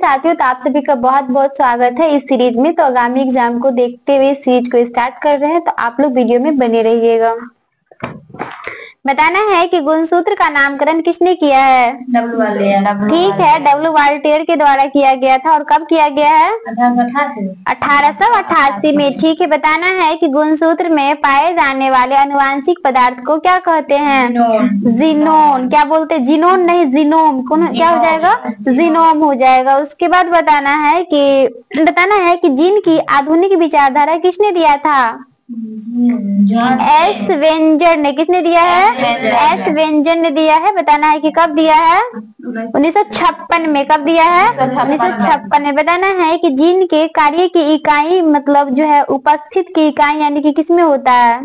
साथियों, तो आप सभी का बहुत बहुत स्वागत है इस सीरीज में। तो आगामी एग्जाम को देखते हुए इस सीरीज को स्टार्ट कर रहे हैं, तो आप लोग वीडियो में बने रहिएगा। बताना है कि गुणसूत्र का नामकरण किसने किया है? ठीक है, डब्ल्यू वाल्टेयर के द्वारा किया गया था। और कब किया गया है? 1888 में। ठीक है, बताना है कि गुणसूत्र में पाए जाने वाले अनुवांशिक पदार्थ को क्या कहते हैं? जीनोम। क्या बोलते हैं? जीनोम नहीं, जीनोम। कौन क्या हो जाएगा? जीनोम हो जाएगा। उसके बाद बताना है कि जीन की आधुनिक विचारधारा किसने दिया था? एस वेंजर ने। किसने दिया है? एस वेंजर ने दिया है। बताना है कि कब दिया है? 1956 में। कब दिया है? 1956 में। बताना है कि जीन के कार्य की इकाई मतलब जो है उपस्थित की इकाई यानी कि किसमें होता है?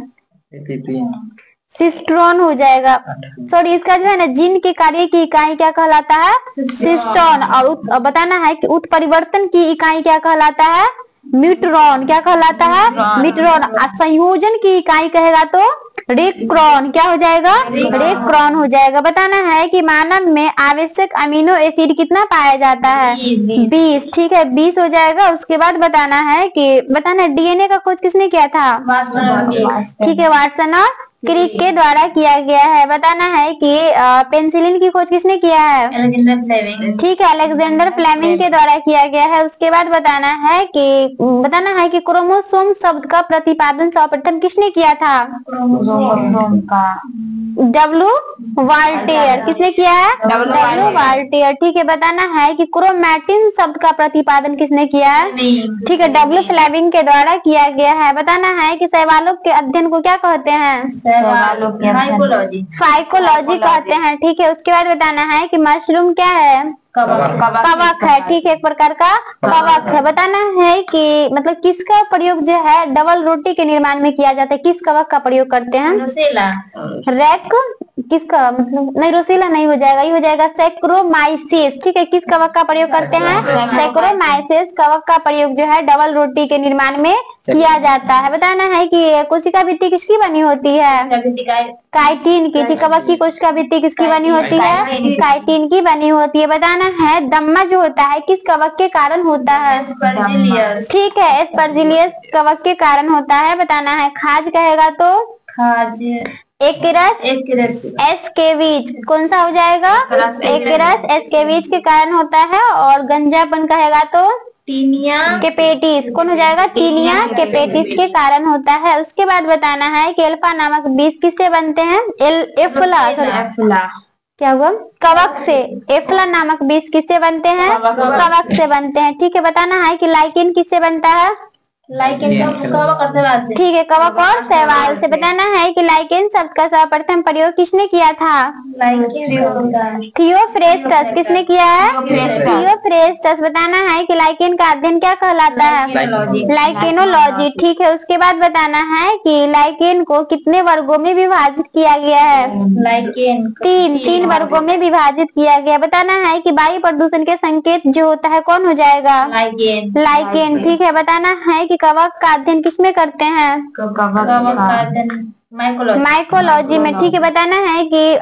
सिस्ट्रोन हो जाएगा। सॉरी, इसका जो है ना जीन के कार्य की इकाई क्या कहलाता है? सिस्टोन। और बताना है कि उत्परिवर्तन की इकाई क्या कहलाता है? म्यूट्रॉन। क्या कहलाता है? म्यूट्रॉन। संयोजन की इकाई कहेगा तो रेक्रॉन। क्या हो जाएगा? रेक्रॉन हो जाएगा। बताना है कि मानव में आवश्यक अमीनो एसिड कितना पाया जाता है? 20। ठीक है, 20 हो जाएगा। उसके बाद बताना है डीएनए का खोज किसने किया था? ठीक है, वाटसन और क्रिक के द्वारा किया गया है। बताना है कि पेनिसिलिन की खोज किसने किया है? ठीक है, अलेक्जेंडर फ्लेमिंग के द्वारा किया गया है। उसके बाद बताना है कि क्रोमोसोम शब्द का प्रतिपादन सर्वप्रथम किसने किया था? क्रोमोसोम का डब्ल्यू वाल्टेयर। किसने किया है? W Voltaire. ठीक है, बताना है कि क्रोमैटिन शब्द का प्रतिपादन किसने किया है? ठीक है, डब्ल्यू फ्लेमिंग के द्वारा किया गया है। बताना है कि शैवालों के अध्ययन को क्या कहते हैं? फाइकोलॉजी कहते हैं। ठीक है, उसके बाद बताना है कि मशरूम क्या है? कवक है। ठीक है, एक प्रकार का कवक है। बताना है कि मतलब किसका प्रयोग जो है डबल रोटी के निर्माण में किया जाता है? किस कवक का प्रयोग करते हैं? रैक। किसका मतलब नहीं, रोसेला नहीं हो जाएगा, ये हो जाएगा सैक्रोमाइसेस। ठीक है, किस कवक का प्रयोग करते हैं? सैक्रोमाइसेस कवक का प्रयोग जो है डबल रोटी के निर्माण में किया जाता है। बताना है कि कोशिका भित्ति किसकी बनी होती है? काइटिन की। ठीक, कवक की कोशिका भित्ति किसकी बनी होती है? काइटिन की बनी होती है। बताना है दम्मा जो होता है किस कवक के कारण होता है? ठीक है, एस्परजिलियस कवक के कारण होता है। बताना है खाज कहेगा तो खाज एक्केरस एस्केविज। कौन सा हो जाएगा? एक्केरस एस्केविज के कारण होता है। और गंजापन कहेगा तो टीनिया केपेटिस। कौन हो जाएगा? टीनिया केपेटिस के कारण होता है। उसके बाद बताना है कि एल्फा नामक बीज किससे बनते हैं? एफला क्या हुआ? कवक से। एफ्ला नामक बीज किससे बनते हैं? कवक से बनते हैं। ठीक है, बताना है कि लाइकेन किससे बनता है? लाइकेन कवक और शैवाल से। ठीक है, कवक और शैवाल से। बताना है कि लाइकेन शब्द का सर्वप्रथम प्रयोग किसने किया था? थियोफ्रेस्टस। किसने किया है? थियोफ्रेस्टस। बताना है कि लाइकेन का अध्ययन क्या कहलाता है? लाइकेनोलॉजी। ठीक है, उसके बाद बताना है कि लाइकेन को कितने वर्गों में विभाजित किया गया है? लाइकेन तीन वर्गों में विभाजित किया गया। बताना है कि वायु प्रदूषण के संकेत जो होता है कौन हो जाएगा? लाइकेन। ठीक है, बताना है कि कवक का अध्ययन किसमें करते हैं? माइकोलॉजी में। ठीक है, बताना है कि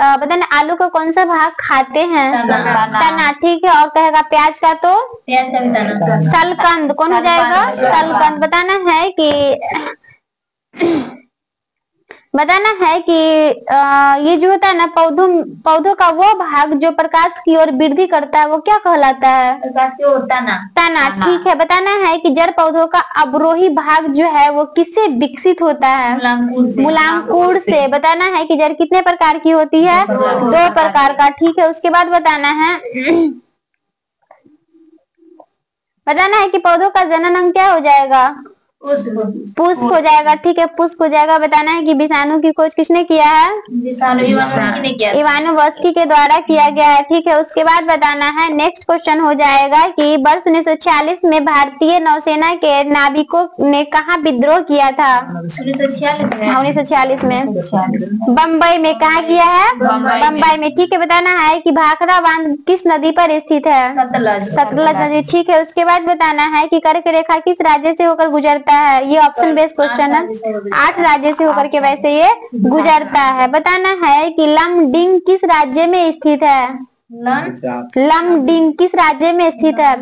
आलू का कौन सा भाग खाते हैं? तना। ठीक है, और कहेगा प्याज का तो सलकंद। कौन हो जाएगा? सलकंद। बताना है कि ये जो होता है ना पौधों का वो भाग जो प्रकाश की ओर वृद्धि करता है वो क्या कहलाता है? तना। ठीक है, बताना है कि जड़ पौधों का अवरोही भाग जो है वो किससे विकसित होता है? मूलांकुर से। बताना है कि जड़ कितने प्रकार की होती है? 2 प्रकार का। ठीक है, उसके बाद बताना है कि पौधों का जनन अंग क्या हो जाएगा? पुष्प हो जाएगा। ठीक है, पुष्प हो जाएगा। बताना है कि विषाणु की खोज किसने किया है? इवानोव्स्की के द्वारा किया गया है। ठीक है, उसके बाद बताना है नेक्स्ट क्वेश्चन हो जाएगा कि वर्ष 1946 में भारतीय नौसेना के नाविकों ने कहाँ विद्रोह किया था? 1946 में बम्बई में। कहाँ किया है? बम्बई में। ठीक है, बताना है कि भाखड़ा बांध किस नदी पर स्थित है? सतलज नदी। ठीक है, उसके बाद बताना है कि कर्क रेखा किस राज्य से होकर गुजरता है? ये ऑप्शन बेस्ड क्वेश्चन है। 8 राज्य से होकर के वैसे ये गुजरता है। बताना है कि लमडिंग किस राज्य में स्थित है? लमडिंग किस राज्य में स्थित है?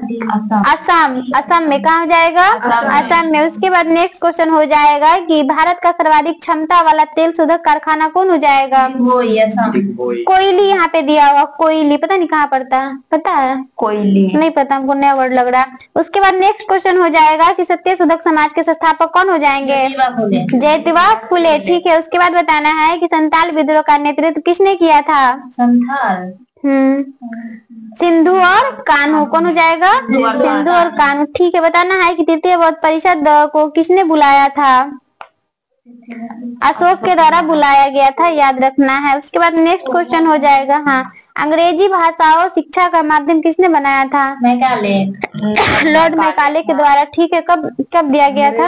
असम। असम में कहाँ हो जाएगा? असम में। उसके बाद नेक्स्ट क्वेश्चन हो जाएगा कि भारत का सर्वाधिक क्षमता वाला तेल शोधक कारखाना कौन हो जाएगा? कोयली यहाँ पे दिया हुआ, कोयली पता नहीं कहाँ पड़ता है, पता है? कोयली नहीं पता, हमको नया वर्ड लग रहा है। उसके बाद नेक्स्ट क्वेश्चन हो जाएगा कि सत्यशोधक समाज के संस्थापक कौन हो जाएंगे? ज्योतिबा फुले। ठीक है, उसके बाद बताना है कि संथाल विद्रोह का नेतृत्व किसने किया था? संथाल सिंधु और कान्हू। कौन हो जाएगा? सिंधु और कान्हू। ठीक है, बताना है कि तृतीय बौद्ध परिषद को किसने बुलाया था? अशोक के द्वारा बुलाया गया था, याद रखना है। उसके बाद नेक्स्ट क्वेश्चन हो जाएगा, हाँ, अंग्रेजी भाषा और शिक्षा का माध्यम किसने बनाया था? मैकाले। लॉर्ड मैकाले के द्वारा। ठीक है, कब कब दिया गया था?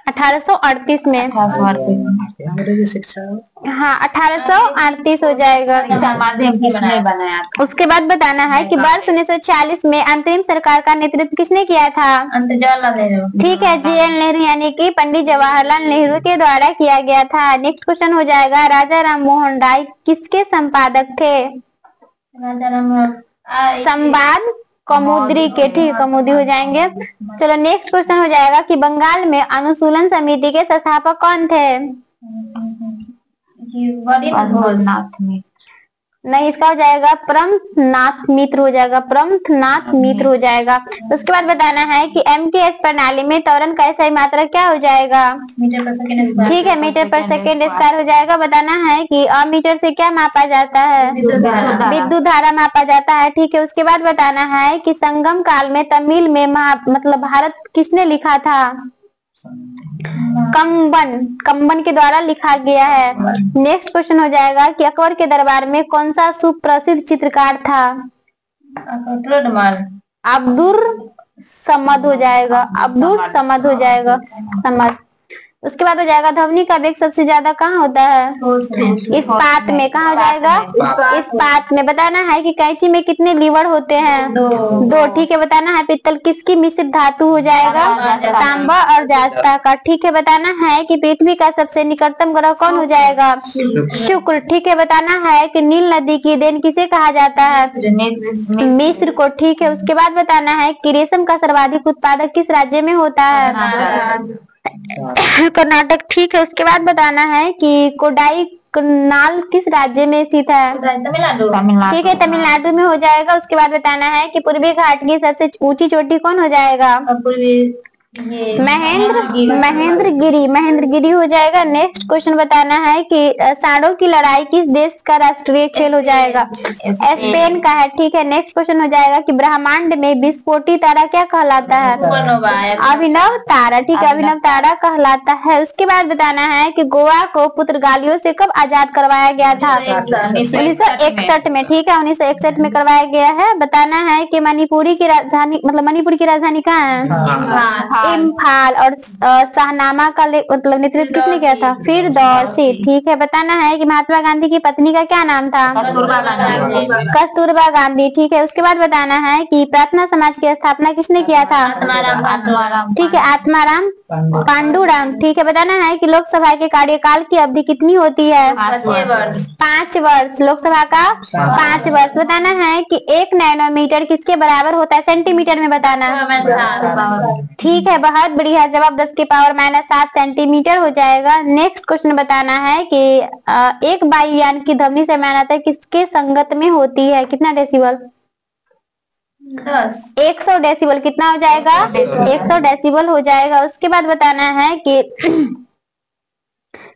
1838 में। अंग्रेजी शिक्षा, हाँ 1838 हो जाएगा। माध्यम किसने बनाया था? उसके बाद बताना है कि वर्ष 1940 में अंतरिम सरकार का नेतृत्व किसने किया था? जवाहरलाल नेहरू। ठीक है, JN नेहरू यानी कि पंडित जवाहरलाल नेहरू के द्वारा किया गया था। नेक्स्ट क्वेश्चन हो जाएगा, राजा राम मोहन राय किसके संपादक थे? राजा राम संवाद कौमुदी के। ठीक, कौमुदी हो जाएंगे। चलो नेक्स्ट क्वेश्चन हो जाएगा कि बंगाल में अनुशीलन समिति के संस्थापक कौन थे? नहीं, इसका हो जाएगा प्रमथनाथ मित्र हो जाएगा, प्रमथनाथ मित्र हो जाएगा। उसके बाद बताना है कि MKS प्रणाली में त्वरण का सही मात्रक क्या हो जाएगा? मीटर पर सेकेंड स्क्वायर। ठीक है, मीटर पर सेकेंड स्क्वायर हो जाएगा। बताना है कि अमीटर से क्या मापा जाता है? विद्युत धारा मापा जाता है। ठीक है, उसके बाद बताना है कि संगम काल में तमिल में मतलब भारत किसने लिखा था? कंबन के द्वारा लिखा गया है। नेक्स्ट क्वेश्चन हो जाएगा कि अकबर के दरबार में कौन सा सुप्रसिद्ध चित्रकार था? अब्दुल समद हो जाएगा, अब्दुल समद हो जाएगा, समद। उसके बाद हो जाएगा ध्वनि का वेग सबसे ज्यादा कहाँ होता है? इस्पात में। कहाँ हो जाएगा? इस्पात में। बताना है कि कैंची में कितने लीवर होते हैं? दो। ठीक है, बताना है पित्तल किसकी मिश्रित धातु हो जाएगा? तांबा और जास्ता का। ठीक है, बताना है कि पृथ्वी का सबसे निकटतम ग्रह कौन हो जाएगा? शुक्र। ठीक है, बताना है कि नील नदी की देन किसे कहा जाता है? मिस्र को। ठीक है, उसके बाद बताना है कि रेशम का सर्वाधिक उत्पादक किस राज्य में होता है? कर्नाटक। ठीक है, उसके बाद बताना है कि कोडाई कनाल किस राज्य में स्थित है? तमिलनाडु। ठीक है, तमिलनाडु में हो जाएगा। उसके बाद बताना है कि पूर्वी घाट की सबसे ऊंची चोटी कौन हो जाएगा? महेंद्रगिरी हो जाएगा। नेक्स्ट क्वेश्चन बताना है कि सांडों की लड़ाई किस देश का राष्ट्रीय खेल हो जाएगा? स्पेन का है। ठीक है, नेक्स्ट क्वेश्चन हो जाएगा कि ब्रह्मांड में विस्फोटी तारा क्या कहलाता है? अभिनव तारा। ठीक है, अभिनव तारा कहलाता है। उसके बाद बताना है कि गोवा को पुर्तगालियों से कब आजाद करवाया गया था? 1961 में। ठीक है, 1961 में करवाया गया है। बताना है कि मणिपुरी की राजधानी कहाँ है? इम्फाल। और शाहनामा का मतलब नेतृत्व किसने किया था? फिरदौसी। ठीक है, बताना है कि महात्मा गांधी की पत्नी का क्या नाम था? कस्तूरबा गांधी। ठीक है, उसके बाद बताना है कि प्रार्थना समाज की स्थापना किसने किया था? ठीक है, आत्माराम पांडुरंग। ठीक है, बताना है कि लोकसभा के कार्यकाल की अवधि कितनी होती है? 5 वर्ष। लोकसभा का 5 वर्ष। बताना है कि 1 नैनोमीटर किसके बराबर होता है? सेंटीमीटर में बताना है। ठीक है, बहुत बढ़िया जवाब। 10 की पावर -7 सेंटीमीटर हो जाएगा। नेक्स्ट क्वेश्चन बताना है कि एक वायुयान की ध्वनि समानता किसके संगत में होती है? कितना डेसिबल? 100 डेसिबल। कितना हो जाएगा? 100 डेसिबल हो जाएगा। उसके बाद बताना है कि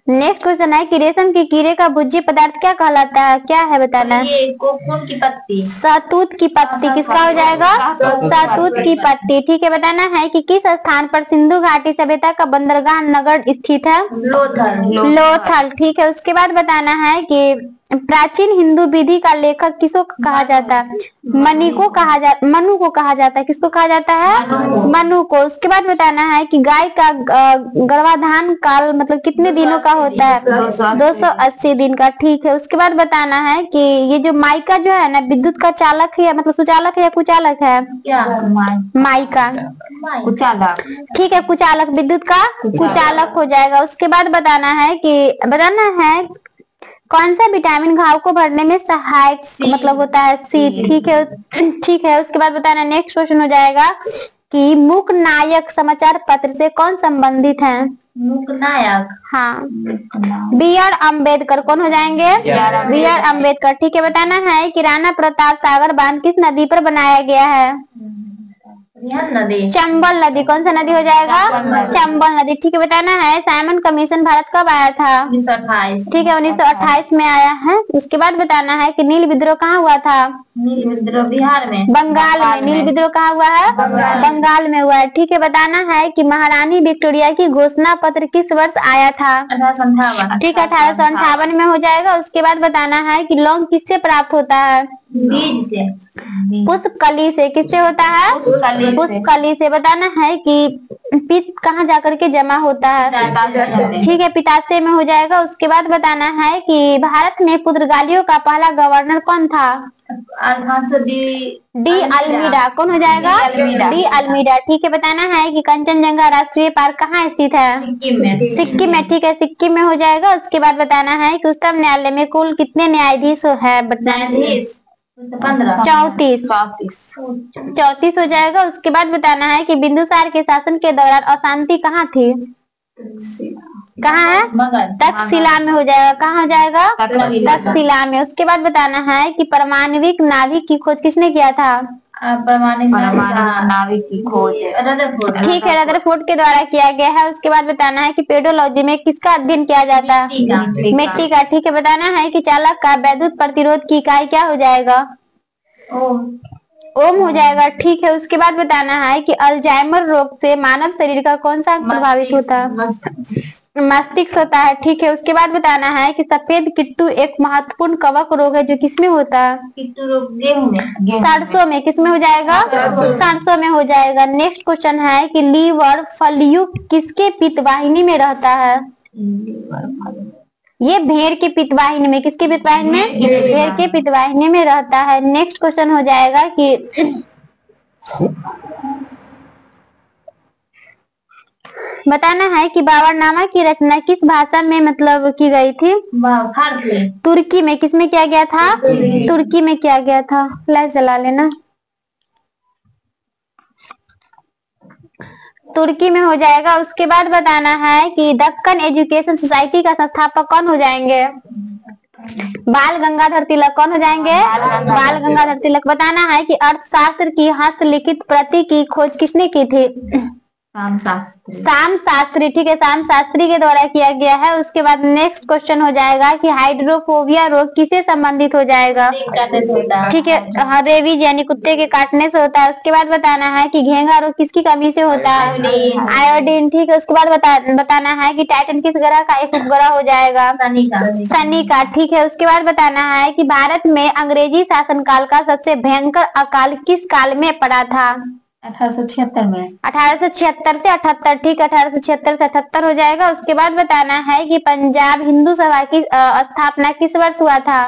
नेक्स्ट क्वेश्चन है कि रेशम के कीड़े का भुज्य पदार्थ क्या कहलाता है? क्या है बताना? कोकून की पत्ती। सहतूत की पत्ती। किसका हो जाएगा? सहतूत की पत्ती। ठीक है, बताना है कि किस स्थान पर सिंधु घाटी सभ्यता का बंदरगाह नगर स्थित है? लोथल। ठीक है, उसके बाद बताना है कि प्राचीन हिंदू विधि का लेखक किसको कहा जाता है? मनु को कहा जाता है। किसको कहा जाता है? मनु को। उसके बाद बताना है कि गाय का गर्भाधान काल मतलब कितने दिनों का होता है? 280 दिन का। ठीक है, उसके बाद बताना है कि ये जो माइका जो है ना, विद्युत का चालक है मतलब सुचालक है या कुचालक है? माइका कुचालक। ठीक है, कुचालक। विद्युत का कुचालक हो जाएगा। उसके बाद बताना है कौन सा विटामिन घाव को भरने में सहायक मतलब होता है? सी। ठीक है, ठीक है। उसके बाद बताना, नेक्स्ट क्वेश्चन हो जाएगा कि मूक नायक समाचार पत्र से कौन संबंधित है? मूक नायक, हाँ, बी आर अम्बेडकर। कौन हो जाएंगे? B R Ambedkar. ठीक है, बताना है कि राणा प्रताप सागर बांध किस नदी पर बनाया गया है? नदी, चंबल नदी। कौन सा नदी हो जाएगा? चंबल नदी। ठीक है, बताना है साइमन कमीशन भारत कब आया था? 1928। ठीक है, 1928 में आया है। उसके बाद बताना है कि नील विद्रोह कहाँ हुआ था? नील विद्रोह बिहार में, बंगाल में। नील विद्रोह कहाँ हुआ है? बंगाल में हुआ है। ठीक है, बताना है कि महारानी विक्टोरिया की घोषणा पत्र किस वर्ष आया था? 1858। ठीक है, 1858 में हो जाएगा। उसके बाद बताना है कि लौंग किससे प्राप्त होता है? बीज से, पुष्पकली से। किससे होता है? पुष्पकली से। बताना है कि पित्त कहाँ जाकर के जमा होता है? ठीक है, पित्ताशय में हो जाएगा। उसके बाद बताना है कि भारत में पुर्तगालियों का पहला गवर्नर कौन था? De Almeida. कौन हो जाएगा? De Almeida. ठीक है, बताना है कि कंचनजंगा राष्ट्रीय पार्क कहाँ स्थित है? सिक्किम में। ठीक है, सिक्किम में हो जाएगा। उसके बाद बताना है कि उच्चतम न्यायालय में कुल कितने न्यायाधीश है? 34। 34 हो जाएगा। उसके बाद बताना है कि बिंदुसार के शासन के दौरान अशांति कहाँ थी? कहाँ है? तक्षशिला में हो जाएगा। कहाँ हो जाएगा? तक्षशिला में। उसके बाद बताना है कि परमाणविक नाभिक की खोज किसने किया था? परमाणु नाभिक की खोज रदरफोर्ड। ठीक है, रदरफोर्ड के द्वारा किया गया है। उसके बाद बताना है कि पेडोलॉजी में किसका अध्ययन किया जाता है? मिट्टी का। ठीक है, बताना है कि चालक का वैद्युत प्रतिरोध की इकाई क्या हो जाएगा? ओम हो जाएगा। ठीक है, उसके बाद बताना है कि अल्जाइमर रोग से मानव शरीर का कौन सा अंग प्रभावित होता है? मस्तिष्क होता है। ठीक है, उसके बाद बताना है कि सफेद किट्टू एक महत्वपूर्ण कवक रोग है जो किसमें होता है? किट्टू रोग गेहूं में। सरसों में। किसमें हो जाएगा? सरसों में हो जाएगा। नेक्स्ट क्वेश्चन है कि लीवर फ्लूक किसके पित्तवाहिनी में रहता है? ये भेड़ के पित्तवाहिनी में। किसके पित्तवाहिनी में? भेड़ के पित्तवाहिनी में रहता है। नेक्स्ट क्वेश्चन हो जाएगा कि बताना है कि बाबरनामा की रचना किस भाषा में मतलब की गई थी? तुर्की में। किसमें किया गया था? तुर्की में किया गया था। लाइट जला लेना। तुर्की में हो जाएगा। उसके बाद बताना है कि दक्कन एजुकेशन सोसाइटी का संस्थापक कौन हो जाएंगे? बाल गंगाधर तिलक। कौन हो जाएंगे? बाल गंगाधर तिलक। बताना है कि अर्थशास्त्र की हस्तलिखित प्रति की खोज किसने की थी? शाम शास्त्री। ठीक है, शाम शास्त्री के द्वारा किया गया है। उसके बाद नेक्स्ट क्वेश्चन हो जाएगा कि हाइड्रोफोबिया रोग किससे संबंधित हो जाएगा? ठीक है, हाँ, रेबीज यानी कुत्ते के काटने से होता है। उसके बाद बताना है कि घेंगा रोग किसकी कमी से होता है? आयोडीन। ठीक है, उसके बाद बताना है कि टाइटन किस ग्रह का एक उपग्रह हो जाएगा? शनि का। ठीक है, उसके बाद बताना है कि भारत में अंग्रेजी शासनकाल का सबसे भयंकर अकाल किस काल में पड़ा था? 1876 में। 1876 से 78। ठीक, 1876 से 78 हो जाएगा। उसके बाद बताना है कि पंजाब हिंदू सभा की स्थापना किस वर्ष हुआ था?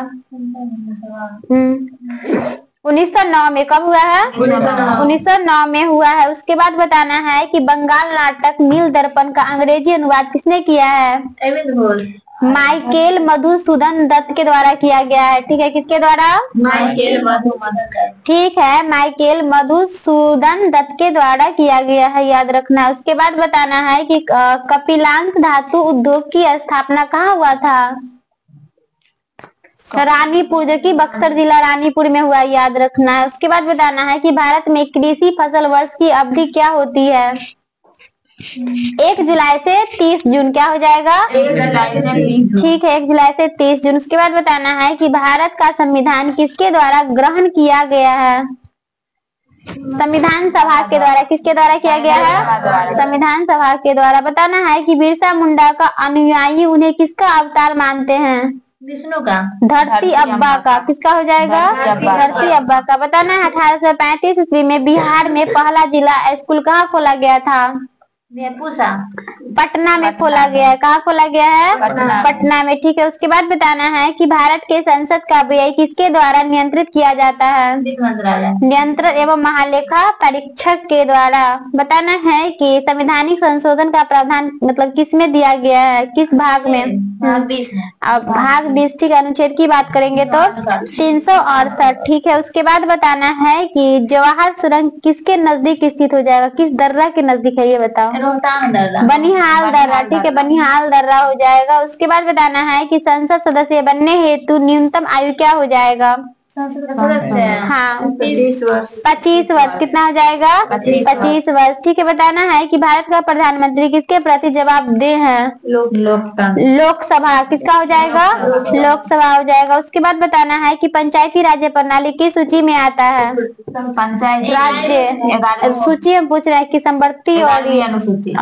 1909 में। कब हुआ है? 1909 में हुआ है। उसके बाद बताना है कि बंगाल नाटक नील दर्पण का अंग्रेजी अनुवाद किसने किया है? माइकेल मधुसूदन दत्त के द्वारा किया गया है। ठीक है, किसके द्वारा? माइकेल मधुसूदन दत्त। ठीक है, माइकेल मधुसूदन दत्त के द्वारा किया गया है, याद रखना। उसके बाद बताना है कि कपिलांश धातु उद्योग की स्थापना कहाँ हुआ था? रानीपुर, जो कि बक्सर जिला रानीपुर में हुआ, याद रखना है। उसके बाद बताना है कि भारत में कृषि फसल वर्ष की अवधि क्या होती है? 1 जुलाई से 30 जून। क्या हो जाएगा? 1 जुलाई से 30 जून। ठीक है, 1 जुलाई से 30 जून। उसके बाद बताना है कि भारत का संविधान किसके द्वारा ग्रहण किया गया है? संविधान सभा के द्वारा। किसके द्वारा किया गया है? संविधान सभा के द्वारा। बताना है कि बिरसा मुंडा का अनुयायी उन्हें किसका अवतार मानते हैं? विष्णु का। धरती अब्बा का। किसका हो जाएगा? धरती अब्बा का। बताना है 1835 ईस्वी में बिहार में पहला जिला स्कूल कहाँ खोला गया था? वेशभूषा पटना में खोला गया है। कहाँ खोला गया है? पटना में। ठीक है, उसके बाद बताना है कि भारत के संसद का व्यय किसके द्वारा नियंत्रित किया जाता है? वित्त मंत्रालय। नियंत्रण एवं महालेखा परीक्षक के द्वारा। बताना है कि संवैधानिक संशोधन का प्रावधान मतलब किसमें दिया गया है, किस भाग में? भाग 20 में। अब भाग 20, ठीक है, अनुच्छेद की बात करेंगे तो 368। ठीक है, उसके बाद बताना है कि जवाहर सुरंग किसके नजदीक स्थित हो जाएगा, किस दर्रा के नजदीक है ये बताओ? रोहतांग दर्रा। बनिहाल दर्रा। ठीक है, बनिहाल दर्रा हो जाएगा। उसके बाद बताना है कि संसद सदस्य बनने हेतु न्यूनतम आयु क्या हो जाएगा? संसद का सदस्य हाँ 25 वर्ष। 25 वर्ष। कितना हो जाएगा? 25 वर्ष। ठीक है, बताना है कि भारत का प्रधानमंत्री किसके प्रति जवाबदेह है? लोकतंत्र। लोकसभा। किसका हो जाएगा? लोकसभा हो जाएगा। उसके बाद बताना है कि पंचायती राज्य प्रणाली किस सूची में आता है? पंचायत राज्य सूची हम पूछ रहे हैं कि संवर्ती और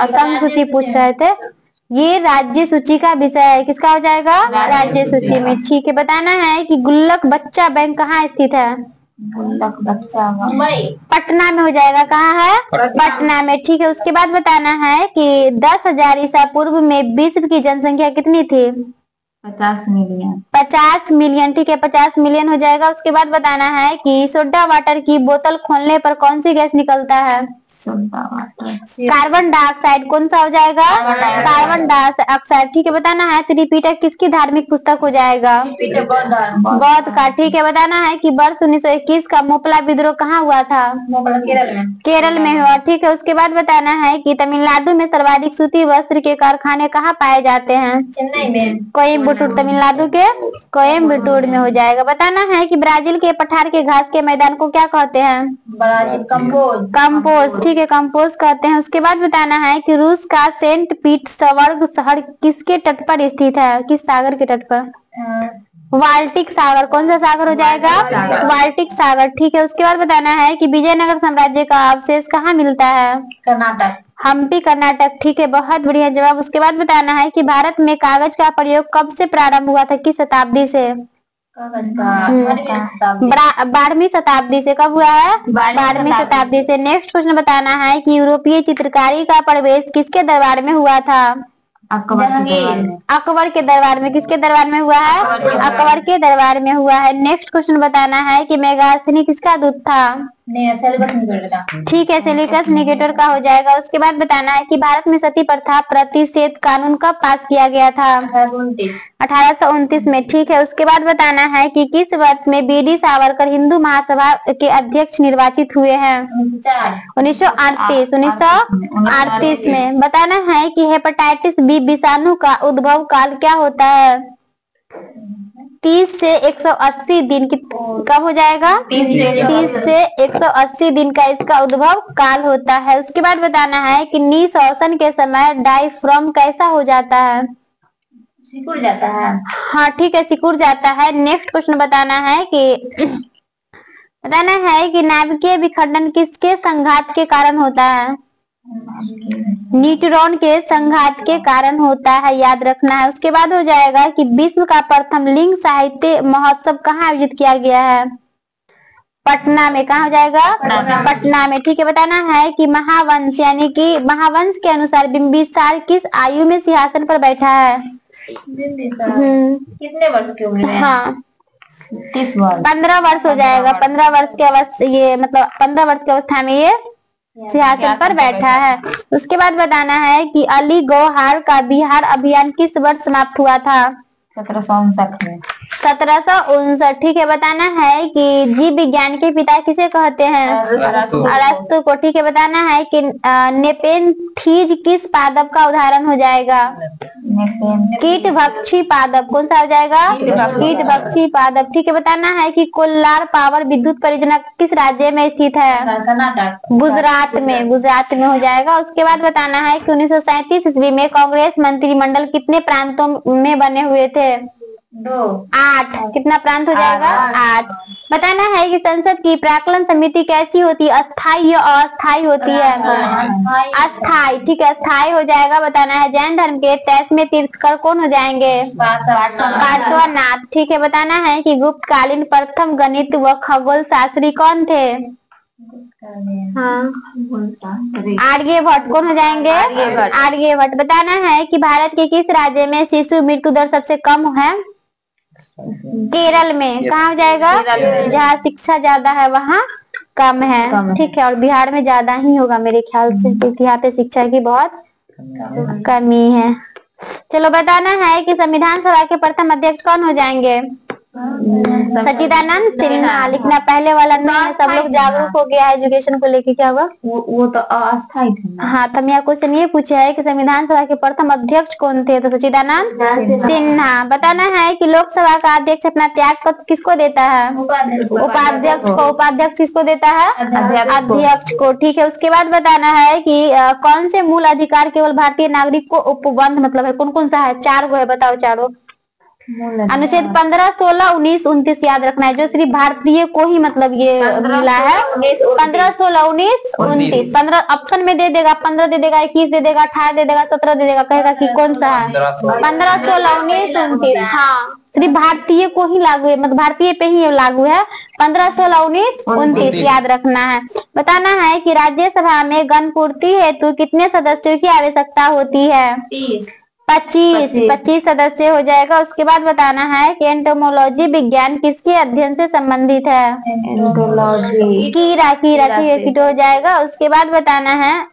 संघ सूची पूछ रहे थे। ये राज्य सूची का विषय है। किसका हो जाएगा? राज्य सूची में। ठीक है, बताना है कि गुल्लक बच्चा बैंक कहाँ स्थित है? गुल्लक बच्चा मुंबई। पटना में हो जाएगा। कहाँ है? पटना में। ठीक है, उसके बाद बताना है कि 10,000 ईसा पूर्व में विश्व की जनसंख्या कितनी थी? 50 मिलियन। 50 मिलियन। ठीक है, 50 मिलियन हो जाएगा। उसके बाद बताना है कि सोडा वाटर की बोतल खोलने पर कौन सी गैस निकलता है? Soda water. Carbon dioxide. कौन सा हो जाएगा? Carbon dioxide. ठीक है, बताना है त्रिपिटक किसकी धार्मिक पुस्तक हो जाएगा? बौद्ध का। ठीक है, बताना है कि वर्ष 1921 का मोपला विद्रोह कहाँ हुआ था? केरल में। केरल में हुआ। ठीक है, उसके बाद बताना है कि तमिलनाडु में सर्वाधिक सूती वस्त्र के कारखाने कहाँ पाए जाते हैं? चेन्नई में। कोयम्बटूर। तमिलनाडु के कोयम्बटूर में हो जाएगा। बताना है कि ब्राजील के पठार के घास के मैदान को क्या कहते हैं? Brazil compose. कंपोज। ठीक है, कंपोज कहते हैं। उसके बाद बताना है कि रूस का सेंट पीटर्सबर्ग शहर किसके तट पर स्थित है, किस सागर के तट पर? बाल्टिक सागर। कौन सा सागर हो जाएगा? बाल्टिक सागर। ठीक है, उसके बाद बताना है कि विजयनगर साम्राज्य का अवशेष कहाँ मिलता है? कर्नाटक। हम्पी, कर्नाटक। ठीक है, बहुत बढ़िया जवाब। उसके बाद बताना है कि भारत में कागज का प्रयोग कब से प्रारंभ हुआ था, किस शताब्दी से? कागज का 12वीं शताब्दी से। कब हुआ है? 12वीं शताब्दी से। नेक्स्ट क्वेश्चन बताना है कि यूरोपीय चित्रकारी का प्रवेश किसके दरबार में हुआ था? अकबर के दरबार में। किसके दरबार में हुआ है? अकबर के दरबार में हुआ है। नेक्स्ट क्वेश्चन बताना है कि मेगास्थनी किसका दूत था? ठीक है, सेल्यूकस निकेटर का हो जाएगा। उसके बाद बताना है कि भारत में सती प्रथा प्रतिषेध कानून कब पास किया गया था? 1829 में। ठीक है, उसके बाद बताना है कि किस वर्ष में बीडी सावरकर हिंदू महासभा के अध्यक्ष निर्वाचित हुए हैं? 1938 में। बताना है कि हेपेटाइटिस बी विषाणु का उद्भव काल क्या होता है? 30 से 180 दिन। कब हो जाएगा? 30 से 180 दिन का इसका उद्भव काल होता है। उसके बाद बताना है कि निःश्वासन के समय डायफ्राम कैसा हो जाता है? सिकुड़ जाता है। हाँ ठीक है, सिकुड़ जाता है। नेक्स्ट क्वेश्चन बताना है कि नाभिकीय विखंडन किसके संघात के कारण होता है? न्यूट्रॉन के संघात के कारण होता है, याद रखना है। उसके बाद हो जाएगा कि विश्व का प्रथम लिंग साहित्य महोत्सव कहाँ आयोजित किया गया है? पटना में। कहाँ हो जाएगा? पटना में। ठीक है, बताना है कि महावंश यानी कि महावंश के अनुसार बिंबिसार किस आयु में सिंहासन पर बैठा है? कितने वर्ष की उम्र में? हाँ 30 वर्ष। 15 वर्ष हो जाएगा। 15 वर्ष के अवस्था, ये मतलब 15 वर्ष की अवस्था में ये सिंहासन पर बैठा है। उसके बाद बताना है कि अली गौहर का बिहार अभियान किस वर्ष समाप्त हुआ था? 1759 में। 1759। ठीक है, बताना है कि जीव विज्ञान के पिता किसे कहते हैं? अरस्तु को। ठीक है, बताना है कि नेपेंथीज किस पादप का उदाहरण हो जाएगा? कीटभक्षी पादप। कौन सा हो जाएगा? कीटभक्षी पादप। ठीक है, बताना है कि कोल्हार पावर विद्युत परियोजना किस राज्य में स्थित है? गुजरात में। गुजरात में हो जाएगा। उसके बाद बताना है कि 1937 ईस्वी में कांग्रेस मंत्रिमंडल कितने प्रांतों में बने हुए थे? 8। कितना प्रांत हो जाएगा? 8। बताना है कि संसद की प्राक्कलन समिति कैसी होती है? अस्थायी या अस्थायी होती है? अस्थायी। ठीक है, अस्थायी हो जाएगा। बताना है जैन धर्म के 23वें तीर्थंकर कौन हो जाएंगे? पार्श्वनाथ। ठीक है, बताना है कि गुप्तकालीन प्रथम गणित व खगोल शास्त्री कौन थे? हाँ, कौन सा? आर्यभट्ट। कौन हो जाएंगे? आर्यभट्ट। आर्यभट्ट। बताना है कि भारत के किस राज्य में शिशु मृत्यु दर सबसे कम है? केरल में। कहाँ हो जाएगा? केरल में। जहाँ शिक्षा ज्यादा है वहाँ कम है। कम है। ठीक है, और बिहार में ज्यादा ही होगा मेरे ख्याल से, क्योंकि यहाँ पे शिक्षा की बहुत कमी है। चलो, बताना है कि संविधान सभा के प्रथम अध्यक्ष कौन हो जाएंगे? सच्चिदानंद सिन्हा। लिखना पहले वाला नहीं है, सब लोग जागरूक हो गया है एजुकेशन को लेके। क्या हुआ? वो तो अस्थायी थे। हाँ, तो मैं क्वेश्चन ये पूछा है कि संविधान सभा के प्रथम अध्यक्ष कौन थे? तो सच्चिदानंद सिन्हा। बताना है कि लोकसभा का अध्यक्ष अपना त्याग पत्र किसको देता है? उपाध्यक्ष को। उपाध्यक्ष किसको देता है? अध्यक्ष को। ठीक है, उसके बाद बताना है कि कौन से मूल अधिकार केवल भारतीय नागरिक को उपबंध मतलब है? कौन कौन सा है? 4 गो है, बताओ चारों। अनुच्छेद 15, 16, 19, 29 याद रखना है, जो सिर्फ भारतीय को ही मतलब ये मिला है। 15, 16, 19, 29। 15 ऑप्शन में दे देगा, 15 दे देगा, 21 दे देगा, 18 दे देगा, 17 दे देगा, कहेगा कि कौन सा है? 15, 16, 19, 29। हाँ, सिर्फ भारतीय को ही लागू है, मतलब भारतीय पे ही लागू है। 15, 16, 19, 29 याद रखना है। बताना है कि राज्यसभा में गणपूर्ति हेतु कितने सदस्यों की आवश्यकता होती है? 25 सदस्य हो जाएगा। उसके बाद बताना है कि एंटोमोलॉजी विज्ञान किसके अध्ययन से संबंधित है? एंटोलॉजी। कीड़ा कीट हो जाएगा। उसके बाद बताना है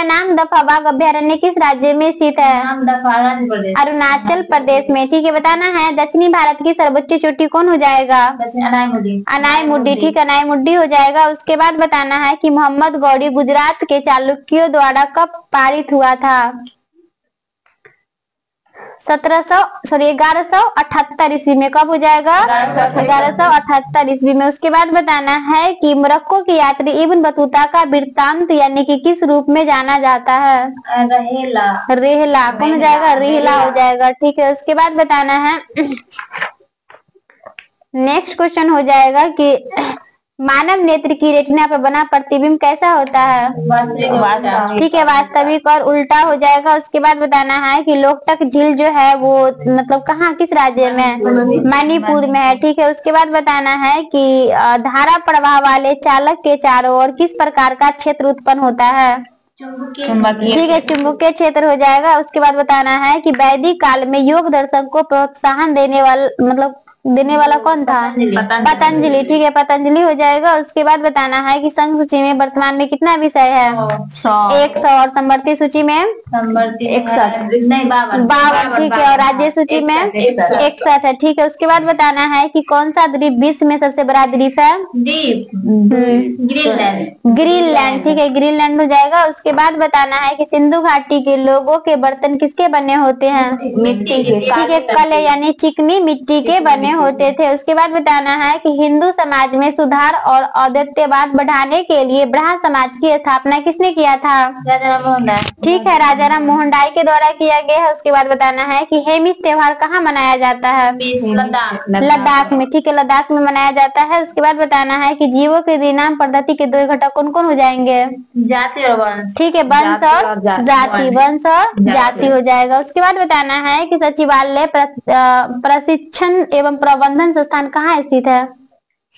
नामदफा बाघ अभ्यारण्य किस राज्य में स्थित है? अरुणाचल प्रदेश में। ठीक है, बताना है दक्षिणी भारत की सर्वोच्च चोटी कौन हो जाएगा? अनाईमुड्डी। ठीक है, अनाईमुड्डी हो जाएगा। उसके बाद बताना है कि मोहम्मद गौरी गुजरात के चालुक्यों द्वारा कब पारित हुआ था? 1178 ईस्वी में। कब हो जाएगा? 1178 ईस्वी में। उसके बाद बताना है कि मोरक्को की यात्री इब्न बतूता का वृत्तांत यानी कि किस रूप में जाना जाता है? रेहला। कौन हो जाएगा? रेहला हो जाएगा। ठीक है, उसके बाद बताना है नेक्स्ट क्वेश्चन हो जाएगा कि मानव नेत्र की रेटिना पर बना प्रतिबिंब कैसा होता है? ठीक है, वास्तविक और उल्टा हो जाएगा। उसके बाद बताना है कि लोकटक झील जो है वो मतलब कहाँ, किस राज्य में? मणिपुर में है। ठीक है, उसके बाद बताना है कि धारा प्रवाह वाले चालक के चारों ओर किस प्रकार का क्षेत्र उत्पन्न होता है? ठीक है, चुंबकीय क्षेत्र हो जाएगा। उसके बाद बताना है कि वैदिक काल में योग दर्शन को प्रोत्साहन देने वाला कौन था? पतंजलि। ठीक है, पतंजलि हो जाएगा। उसके बाद बताना है कि संघ सूची में वर्तमान में कितना विषय है? 100। और समवर्ती सूची में 52। ठीक है, और राज्य सूची में 61 है। ठीक है, उसके बाद बताना है कि कौन सा द्वीप विश्व में सबसे बड़ा द्वीप है? ग्रीनलैंड। ठीक है, ग्रीनलैंड हो जाएगा। उसके बाद बताना है कि सिंधु घाटी के लोगों के बर्तन किसके बने होते हैं? मिट्टी के। ठीक है, कले यानी चिकनी मिट्टी के बने होते थे। उसके बाद बताना है कि हिंदू समाज में सुधार और अद्वैतवाद बढ़ाने के लिए ब्राह्मण समाज की स्थापना किसने किया था? ठीक है, राजा राम मोहन राय के द्वारा किया गया है। उसके बाद बताना है कि हेमिस त्योहार कहाँ मनाया जाता है? लद्दाख में। ठीक है, लद्दाख में मनाया जाता है। उसके बाद बताना है कि जीवों के नाम पद्धति के 2 घटक कौन कौन हो जाएंगे? जाति और वंश। ठीक है, वंश और जाति। वंश और जाति हो जाएगा। उसके बाद बताना है कि सचिवालय प्रशिक्षण एवं प्रबंधन संस्थान कहाँ स्थित है?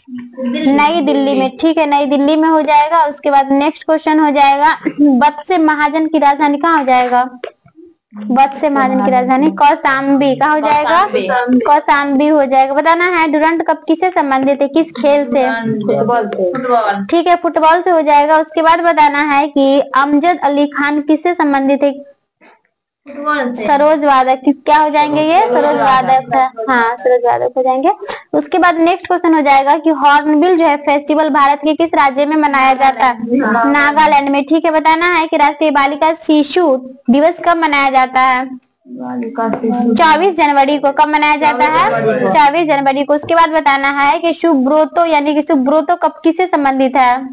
नई दिल्ली में। ठीक है, नई दिल्ली में हो जाएगा। उसके बाद नेक्स्ट क्वेश्चन हो जाएगा वत्स महाजन की राजधानी कहाँ हो जाएगा? वत्स महाजन की राजधानी कौशाम्बी। कहाँ हो जाएगा? कौशाम्बी हो जाएगा। बताना है डुरंड कप किससे संबंधित है? किस खेल से? फुटबॉल। ठीक है, फुटबॉल से हो जाएगा। उसके बाद बताना है कि अमजद अली खान किससे संबंधित है? सरोज वादक। क्या हो जाएंगे ये? सरोज वादक है। हाँ, सरोज वादक हो जाएंगे। उसके बाद नेक्स्ट क्वेश्चन हो जाएगा कि हॉर्नबिल जो है फेस्टिवल भारत के किस राज्य में मनाया जाता है? नागालैंड में। ठीक है, बताना है कि राष्ट्रीय बालिका शिशु दिवस कब मनाया जाता है? 24 जनवरी को। कब मनाया जाता है? 24 जनवरी को। उसके बाद बताना है कि सुब्रोतो यानी कि सुब्रोतो कब किससे संबंधित है?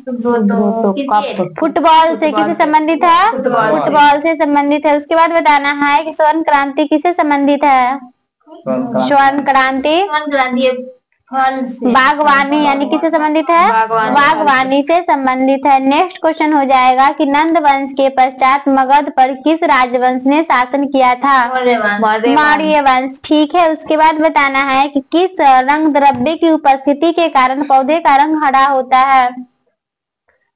फुटबॉल से। किससे संबंधित है? फुटबॉल से संबंधित है। उसके बाद बताना है कि स्वर्ण क्रांति किससे संबंधित है? स्वर्ण क्रांति बागवानी यानी किससे संबंधित है? बागवानी से संबंधित है। नेक्स्ट क्वेश्चन हो जाएगा कि नंद वंश के पश्चात मगध पर किस राजवंश ने शासन किया था? मौर्य वंश। ठीक है, उसके बाद बताना है कि किस रंग द्रव्य की उपस्थिति के कारण पौधे का रंग हरा होता है?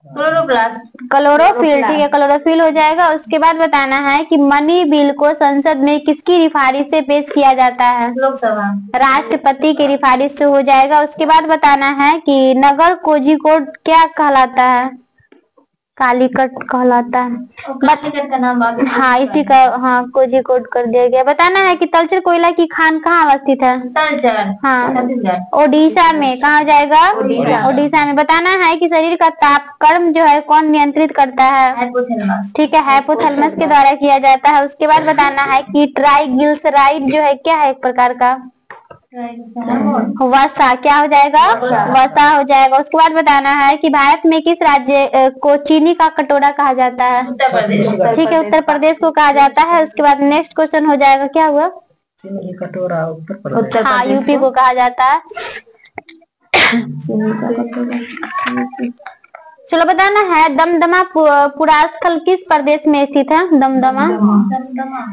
क्लोरोप्लास्ट। क्लोरोफिल, ठीक है क्लोरोफिल हो जाएगा। उसके बाद बताना है कि मनी बिल को संसद में किसकी सिफारिश से पेश किया जाता है? लोकसभा। राष्ट्रपति की सिफारिश से हो जाएगा। उसके बाद बताना है कि नगर कोझिकोड क्या कहलाता है? कालीकट कहलाता है। कालीकट का नाम बाकी हाँ इसी का, हाँ कोझिकोड कर दिया गया। बताना है कि तलचर कोयला की खान कहाँ अवस्थित है? तलचर। हाँ छत्तीसगढ़। ओडिशा में। कहाँ हो जाएगा? ओडिशा। ओडिशा में। बताना है कि शरीर का तापक्रम जो है कौन नियंत्रित करता है? हाइपोथैलेमस। ठीक है हाइपोथैलेमस के द्वारा किया जाता है। उसके बाद बताना है कि ट्राइग्लिसराइड जो है क्या है एक प्रकार का? वसा। क्या हो जाएगा? वसा हो जाएगा। उसके बाद बताना है कि भारत में किस राज्य को चीनी का कटोरा कहा जाता है? उत्तर प्रदेश। ठीक है उत्तर प्रदेश को कहा जाता है। उसके बाद नेक्स्ट क्वेश्चन हो जाएगा, क्या हुआ? चीनी का कटोरा उत्तर प्रदेश। हाँ यूपी को कहा जाता है। चलो बताना है दमदमा पुरास्थल किस प्रदेश में स्थित है? दमदमा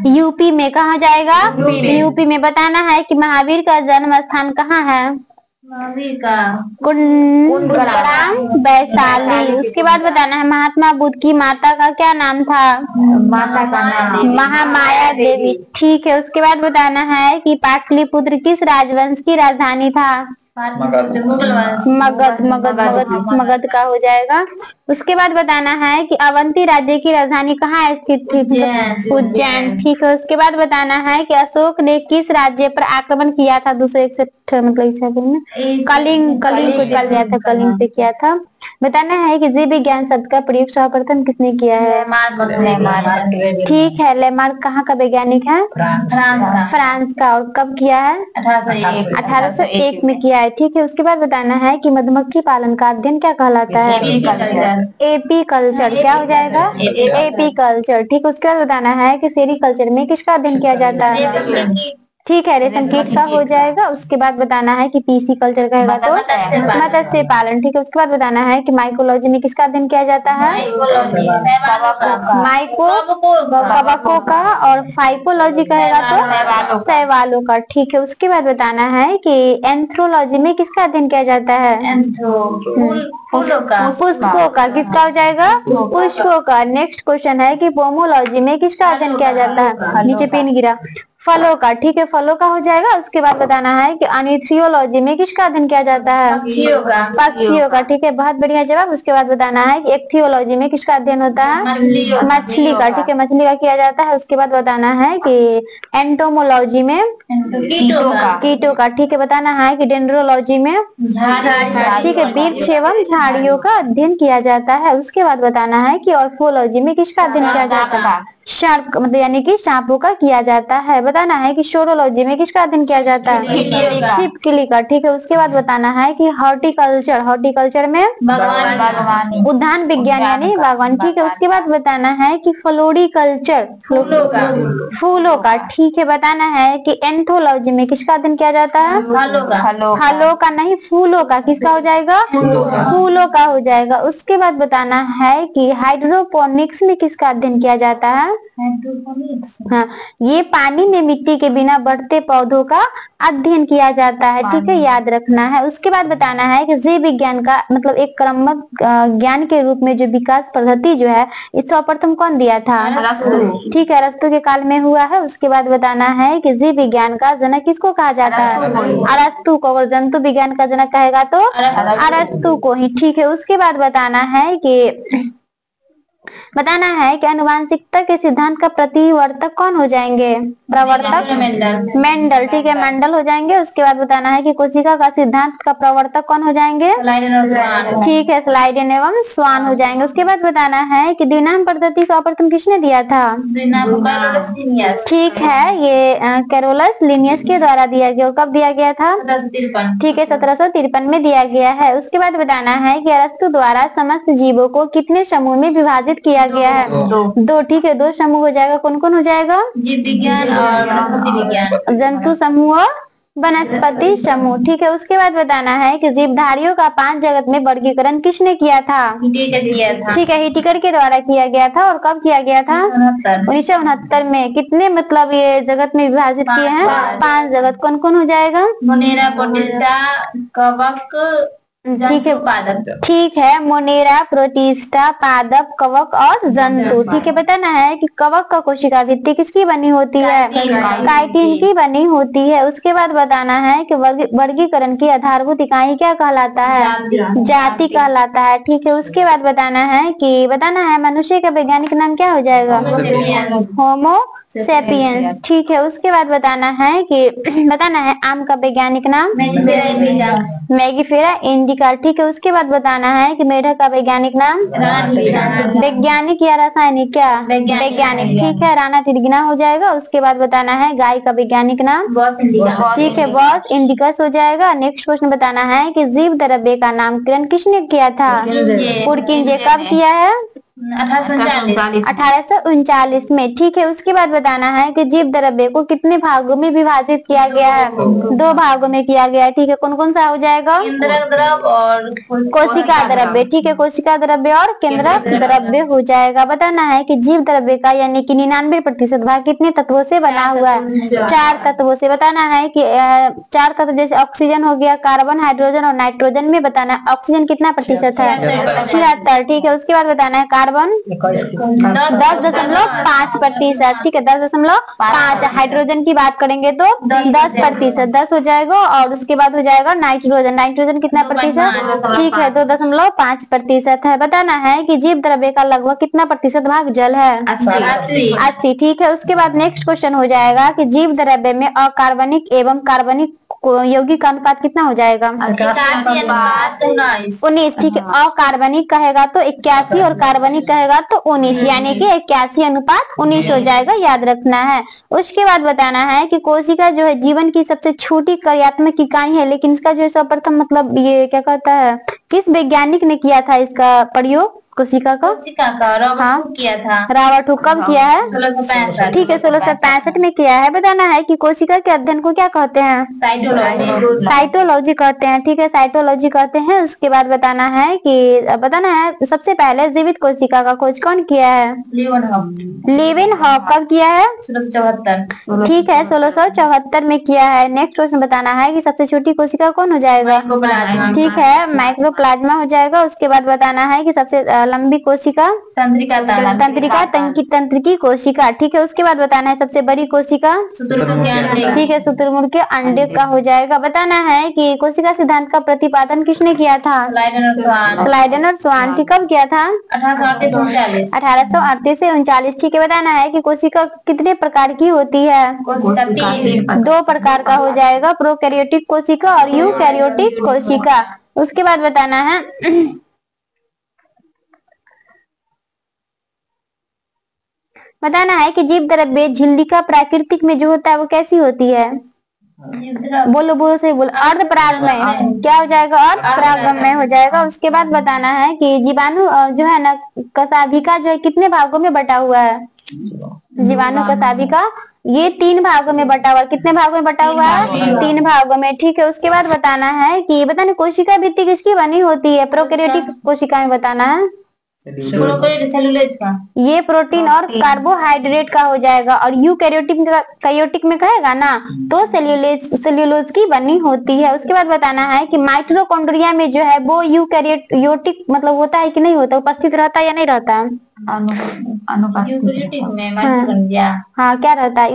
यूपी में। कहा जाएगा? यूपी में। बताना है कि महावीर का जन्म स्थान कहाँ है? महावीर का कुंडग्राम वैशाली। उसके बाद बताना है महात्मा बुद्ध की माता का क्या नाम था? माता का नाम महामाया देवी। ठीक है। उसके बाद बताना है कि पाटलिपुत्र किस राजवंश की राजधानी था? मुगल वंश। मगध। मगध मगध मगध का हो जाएगा। उसके बाद बताना है कि अवंती राज्य की राजधानी कहाँ स्थित थी? उज्जैन। ठीक है। उसके बाद बताना है कि अशोक ने किस राज्य पर आक्रमण किया था 261 मतलब ईसा पूर्व में? कलिंग। कलिंग को जीत लिया था, कलिंग पे किया था। बताना है कि जीव विज्ञान शब्द का प्रयोग सर्वप्रथम किसने किया है? ठीक है। लेमार्क कहाँ का वैज्ञानिक है? फ्रांस का। और कब किया है? 1801 में किया है। ठीक है। उसके बाद बताना है कि मधुमक्खी पालन का अध्ययन क्या कहलाता है? AP culture. क्या हो जाएगा? AP culture. ठीक है। उसके बाद बताना है कि सेरीकल्चर में किसका अध्ययन किया जाता है? ठीक है रेशम कीट का हो जाएगा। उसके बाद बताना है कि पीसी कल्चर कहेगा तो मत्स्य पालन। ठीक है। उसके बाद बताना है कि माइकोलॉजी में किसका अध्ययन किया जाता है? माइको कवकों का। और फाइकोलॉजी कहेगा तो शैवालों का। ठीक है। उसके बाद बताना है कि एंथ्रोलॉजी में किसका अध्ययन किया जाता है? पुष्पों का। किसका हो जाएगा? पुष्पों का। नेक्स्ट क्वेश्चन है कि पोमोलॉजी में किसका अध्ययन किया जाता है? नीचे पेन गिरा। फलों का। ठीक है फलों का हो जाएगा। उसके बाद बताना है कि अनिथियोलॉजी में किसका अध्ययन किया जाता है? पक्षियों का। ठीक है बहुत बढ़िया जवाब। उसके बाद बताना है कि एक्थियोलॉजी में किसका अध्ययन होता है? मछली का। ठीक है मछली का किया जाता है। उसके बाद बताना है कि एंटोमोलॉजी में कीटों का। ठीक है। बताना है कि डेंड्रोलॉजी में ठीक है वृक्ष एवं झाड़ियों का अध्ययन किया जाता है। उसके बाद बताना है कि ऑर्फोलॉजी में किसका अध्ययन किया जाता है? शार्क मतलब यानी कि सांपों का किया जाता है। बताना है कि शोरोलॉजी में किसका अध्ययन किया जाता है? छिपकली का। ठीक है। उसके बाद बताना है कि हॉर्टिकल्चर में उद्यान विज्ञान यानी बागवानी। ठीक है। उसके बाद बताना है कि फ्लोरिकल्चर फूलों का। ठीक है। बताना है कि एंथोलॉजी में किसका अध्ययन किया जाता है? फलों का नहीं फूलों का। किसका हो जाएगा? फूलों का हो जाएगा। उसके बाद बताना है कि हाइड्रोपोनिक्स में किसका अध्ययन किया जाता है? हाँ ये पानी में मिट्टी के बिना बढ़ते पौधों का अध्ययन किया जाता है। ठीक है याद रखना है। उसके बाद बताना है कि जीव विज्ञान का मतलब एक क्रमबद्ध ज्ञान के रूप में जो विकास पद्धति जो है इस सर्वप्रथम कौन दिया था? ठीक है अरस्तु के काल में हुआ है। उसके बाद बताना है कि जीव विज्ञान का जनक किसको कहा जाता है? अरस्तु को। अगर जंतु विज्ञान का जनक कहेगा तो अरस्तु को ही। ठीक है। उसके बाद बताना है कि आनुवांशिकता के सिद्धांत का प्रतिवर्तक कौन हो जाएंगे? प्रवर्तक मेंडल। ठीक है मेंडल हो जाएंगे। उसके बाद बताना है कि कोशिका का सिद्धांत का प्रवर्तक कौन हो जाएंगे? ठीक है स्लाइडेन एवं स्वान हो जाएंगे। उसके बाद बताना है कि द्विनाम पद्धति सर्वप्रथम किसने दिया था? ठीक है ये कैरोलस लिनियस के द्वारा दिया गया। और कब दिया गया था? ठीक है 1753 में दिया गया है। उसके बाद बताना है कि अरस्तु द्वारा समस्त जीवों को कितने समूह में विभाजित किया गया है? दो। ठीक है 2 समूह हो जाएगा। कौन कौन हो जाएगा? जीव विज्ञान और वनस्पति विज्ञान। जंतु समूह वनस्पति समूह। ठीक है। उसके बाद बताना है कि जीवधारियों का 5 जगत में वर्गीकरण किसने किया था? ठीक है हिटिकर के द्वारा किया गया था। और कब किया गया था? 1969 में। कितने मतलब ये जगत में विभाजित किए हैं? 5 जगत। कौन कौन हो जाएगा? मोनेरा, प्रोटिस्टा, कवक ठीक है, पादप। ठीक है। मोनेरा, प्रोटिस्टा, पादप, कवक और जंतु। ठीक है, बताना है कि कवक का कोशिका भित्ति किसकी बनी होती है? काइटिन की बनी होती है। उसके बाद बताना है कि वर्गीकरण की आधारभूत इकाई क्या कहलाता है? जाति कहलाता है। ठीक है, उसके बाद बताना है मनुष्य का वैज्ञानिक नाम क्या हो जाएगा? होमो सेपियंस। ठीक है, उसके बाद बताना है आम का वैज्ञानिक नाम? मैगिफेरा इंडिका। ठीक है, उसके बाद बताना है कि मेढक का वैज्ञानिक नाम? वैज्ञानिक या रासायनिक? क्या? वैज्ञानिक। ठीक है, राना तिर्गिना हो जाएगा। उसके बाद बताना है गाय का वैज्ञानिक नाम? ठीक है, बॉस इंडिकस हो जाएगा। नेक्स्ट क्वेश्चन बताना है कि जीव द्रव्य का नामकरण किसने किया था? पुरकिंजे। कब किया है? 1839 में। ठीक है, उसके बाद बताना है कि जीव द्रव्य को कितने भागों में विभाजित किया गया है? 2 भागों में किया गया है। ठीक है, कौन कौन सा हो जाएगा? केंद्रक द्रव्य और कोशिका द्रव्य। ठीक है, कोशिका द्रव्य और केंद्रक द्रव्य हो जाएगा। बताना है कि जीव द्रव्य का यानी कि 99% भाग कितने तत्वों से बना हुआ है? 4 तत्वों से। बताना है कि 4 तत्व जैसे ऑक्सीजन हो गया, कार्बन, हाइड्रोजन और नाइट्रोजन में बताना है ऑक्सीजन कितना प्रतिशत है? 76। ठीक है, उसके बाद बताना है कार्बन 10.5%। ठीक है, 10.5। हाइड्रोजन की बात करेंगे तो 10%, 10 हो जाएगा। और उसके बाद हो जाएगा नाइट्रोजन। नाइट्रोजन कितना प्रतिशत? ठीक है, 2.5% है। बताना है कि जीव द्रव्य का लगभग कितना प्रतिशत भाग जल है? 80। ठीक है, उसके बाद नेक्स्ट क्वेश्चन हो जाएगा कि जीव द्रव्य में अकार्बनिक एवं कार्बनिक यौगिक का अनुपात कितना हो जाएगा? 19। ठीक है, अकार्बनिक कहेगा तो 81 और कार्बनिक कहेगा तो 19, यानी कि 81:19 हो जाएगा, याद रखना है। उसके बाद बताना है कि कोशिका जो है जीवन की सबसे छोटी कार्यात्मक इकाई है, लेकिन इसका जो है सर्वप्रथम मतलब ये क्या कहता है, किस वैज्ञानिक ने किया था इसका प्रयोग? कोशिका का किया था। Robert Hooke. कब किया है? 1665। ठीक है, 1665 में किया है। बताना है कि कोशिका के अध्ययन को क्या कहते हैं? साइटोलॉजी कहते हैं। ठीक है, साइटोलॉजी कहते हैं। उसके बाद बताना है सबसे पहले जीवित कोशिका का खोज कौन किया है? लीवेनहॉक। कब किया है? 1674। ठीक है, 1674 में किया है। नेक्स्ट क्वेश्चन बताना है कि सबसे छोटी कोशिका कौन हो जाएगा? ठीक है, माइक्रोप्लाज्मा हो जाएगा। उसके बाद बताना है कि सबसे लंबी कोशिका? तंत्रिकी कोशिका। ठीक है, उसके बाद बताना है सबसे बड़ी कोशिका? ठीक है, शुतुरमुर्ग के अंडे का हो जाएगा। बताना है कि कोशिका सिद्धांत का प्रतिपादन किसने किया था? स्लाइडन और स्वान। कब किया था? 1838 से 39। ठीक है, बताना है कि कोशिका कितने प्रकार की होती है? 2 प्रकार का हो जाएगा, प्रोकैरियोटिक कोशिका और यूकैरियोटिक कोशिका। उसके बाद बताना है कि जीव द्रव्य झिल्ली का प्राकृतिक में जो होता है वो कैसी होती है? बोलो से बोलो। अर्धपरागमय। क्या हो जाएगा? अर्धपरागमय हो जाएगा। उसके बाद बताना है कि जीवाणु जो है ना कसाभिका जो है कितने भागों में बटा हुआ है? जीवाणु कसाभिका ये 3 भागों में बटा हुआ है। कितने भागों में बटा हुआ है? 3 भागों में। ठीक है, उसके बाद बताना है कि कोशिका भित्ति किसकी बनी होती है? प्रोकैरियोटिक कोशिका में बताना है सेलुलोज का। ये प्रोटीन और कार्बोहाइड्रेट का हो जाएगा। और यूकैरियोटिक में कहेगा ना तो सेल्यूलोज की बनी होती है। उसके बाद बताना है कि माइटोकॉन्ड्रिया में जो है वो यूकैरियोटिक मतलब होता है कि नहीं होता, उपस्थित रहता है या नहीं रहता? यूकैरियोटिक में माइटोकॉन्ड्रिया हाँ क्या रहता है?